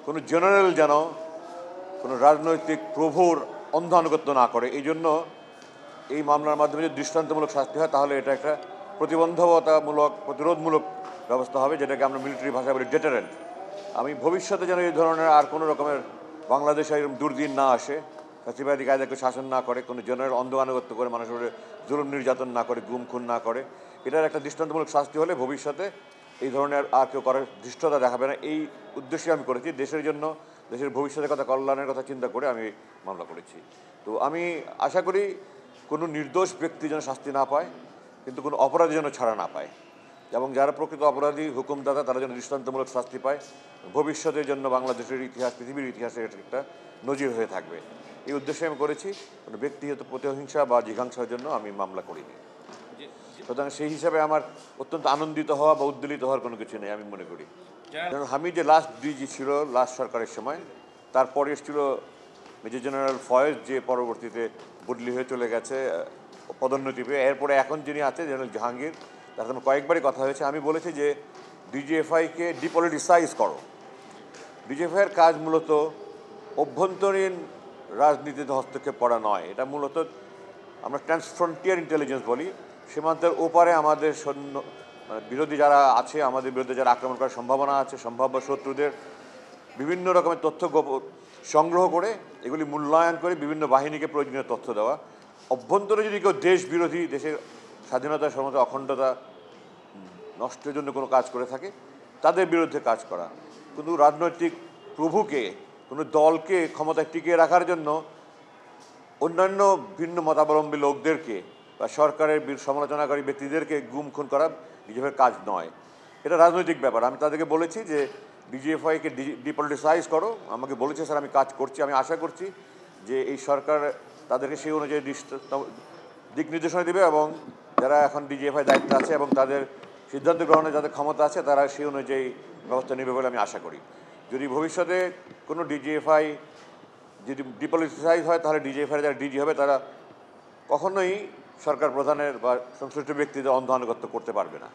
কোনো জেনারেল যেন কোনো রাজনৈতিক প্রভুর অন্ধ আনুগত্য না করে। এই জন্য এই মামলার মাধ্যমে যদি দৃষ্টান্তমূলক শাস্তি হয় তাহলে এটা একটা প্রতিবন্ধকতামূলক প্রতিরোধমূলক ব্যবস্থা হবে, যেটাকে আমরা মিলিটারি ভাষায় বলি ডেটারেন্ট। আমি ভবিষ্যতে যেন এই ধরনের আর কোনো রকমের বাংলাদেশে এরকম দুর্দিন না আসে, ফ্যাসিবাদী কায়দাকে শাসন না করে, কোনো জেনারেল অন্ধ আনুগত্য করে মানুষের জুলুম নির্যাতন না করে, গুম খুন না করে, এটার একটা দৃষ্টান্তমূলক শাস্তি হলে ভবিষ্যতে এই ধরনের আর কেউ করার ধৃষ্টতা দেখাবে না। এই উদ্দেশ্যে আমি করেছি, দেশের জন্য, দেশের ভবিষ্যতের কথা, কল্যাণের কথা চিন্তা করে আমি মামলা করেছি। তো আমি আশা করি কোনো নির্দোষ ব্যক্তি যেন শাস্তি না পায়, কিন্তু কোনো অপরাধী যেন ছাড়া না পায়, এবং যারা প্রকৃত অপরাধী হুকুমদাতা তারা যেন দৃষ্টান্তমূলক শাস্তি পায়। ভবিষ্যতের জন্য বাংলাদেশের ইতিহাস, পৃথিবীর ইতিহাসে এটা একটা নজির হয়ে থাকবে। এই উদ্দেশ্যে আমি করেছি, কোনো ব্যক্তিগত প্রতিহিংসা বা জিঘাংসার জন্য আমি মামলা করিনি। সুতরাং সেই হিসাবে আমার অত্যন্ত আনন্দিত হওয়া বা উদ্বেলিত হওয়ার কোনো কিছু নেই আমি মনে করি। কারণ আমি যে লাস্ট ডিজি ছিল লাস্ট সরকারের সময়, তারপরে এসেছিল মেজর জেনারেল ফয়েজ, যে পরবর্তীতে বদলি হয়ে চলে গেছে পদোন্নতি পেয়ে। এরপরে এখন যিনি আছে জেনারেল জাহাঙ্গীর, তার সাথে কয়েকবারই কথা হয়েছে। আমি বলেছি যে ডিজিএফআইকে ডিপলিটিসাইজ করো। ডিজিএফআইয়ের কাজ মূলত অভ্যন্তরীণ রাজনীতিতে হস্তক্ষেপ করা নয়, এটা মূলত আমরা ট্রান্সফ্রন্টিয়ার ইন্টেলিজেন্স বলি। সীমান্তের ওপারে আমাদের সৈন্য বিরোধী যারা আছে, আমাদের বিরুদ্ধে যারা আক্রমণ করার সম্ভাবনা আছে, সম্ভাব্য শত্রুদের বিভিন্ন রকমের তথ্য সংগ্রহ করে এগুলি মূল্যায়ন করে বিভিন্ন বাহিনীকে প্রয়োজনীয় তথ্য দেওয়া। অভ্যন্তরে যদি কেউ দেশ বিরোধী, দেশের স্বাধীনতা, সমতা, অখণ্ডতা নষ্টের জন্য কোনো কাজ করে থাকে তাদের বিরুদ্ধে কাজ করা। কিন্তু রাজনৈতিক প্রভুকে, কোনো দলকে ক্ষমতায় টিকিয়ে রাখার জন্য অন্যান্য ভিন্ন মতাবলম্বী লোকদেরকে বা সরকারের সমালোচনাকারী ব্যক্তিদেরকে গুম খুন করা ডিজিএফআইয়ের কাজ নয়। এটা রাজনৈতিক ব্যাপার। আমি তাদেরকে বলেছি যে ডিজিএফআইকে ডিপলিটিসাইজ করো। আমাকে বলেছে স্যার, আমি কাজ করছি। আমি আশা করছি যে এই সরকার তাদেরকে সেই অনুযায়ী দিক নির্দেশনা দেবে, এবং যারা এখন ডিজিএফআই দায়িত্বে আছে এবং তাদের সিদ্ধান্ত গ্রহণের যাদের ক্ষমতা আছে তারা সেই অনুযায়ী ব্যবস্থা নেবে বলে আমি আশা করি। যদি ভবিষ্যতে কোনো ডিজিএফআই যদি ডিপলিটিসাইজ হয় তাহলে ডিজিএফআই যারা ডিজি হবে তারা কখনোই সরকার প্রধানের বা সংশ্লিষ্ট ব্যক্তিদের অন্ধ আনুগত্য করতে পারবে না।